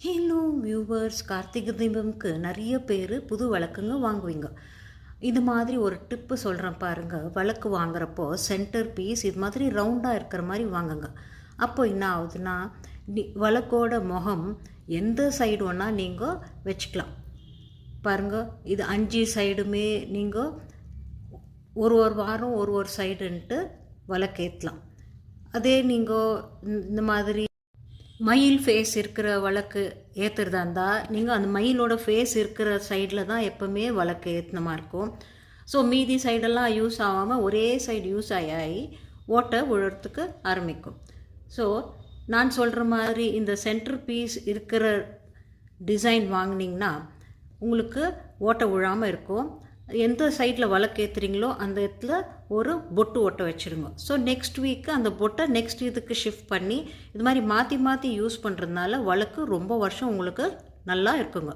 Hello viewers, Karthigai தீபம்க்கு நிறைய பேர் புது விளக்குங்க வாங்குவீங்க. இது மாதிரி ஒரு டிப்பு சொல்கிறேன் பாருங்கள். விளக்கு வாங்குறப்போ சென்டர் பீஸ் இது மாதிரி ரவுண்டாக இருக்கிற மாதிரி வாங்குங்க. அப்போ என்ன ஆகுதுன்னா, விளக்கோட முகம் எந்த சைடு வேணால் நீங்கள் வச்சுக்கலாம். பாருங்கள், இது 5 சைடுமே நீங்கள் ஒரு வாரம் ஒரு சைடுன்ட்டு விளக்கேற்றலாம். அதே நீங்கள் இந்த மாதிரி மயில் ஃபேஸ் இருக்கிற விளக்கு ஏற்றுறதா இருந்தால் நீங்கள் அந்த மயிலோட ஃபேஸ் இருக்கிற சைடில் தான் எப்போவுமே விளக்கு ஏற்றின மாதிரி இருக்கும். ஸோ மீதி சைடெல்லாம் யூஸ் ஆகாமல் ஒரே சைடு யூஸ் ஆகி ஓட்டை விழுறதுக்கு ஆரம்பிக்கும். ஸோ நான் சொல்கிற மாதிரி இந்த சென்டர் பீஸ் இருக்கிற டிசைன் வாங்கினீங்கன்னா உங்களுக்கு ஓட்டை விழாமல் இருக்கும். எந்த சைடில் விளக்கு ஏற்றுறீங்களோ அந்த இடத்துல ஒரு பொட்டு ஒட்டை வச்சுருங்க. ஸோ நெக்ஸ்ட் வீக்கு அந்த பொட்டை நெக்ஸ்ட் இதுக்கு ஷிஃப்ட் பண்ணி இது மாதிரி மாற்றி யூஸ் பண்ணுறதுனால விளக்கு ரொம்ப வருஷம் உங்களுக்கு நல்லா இருக்குங்க.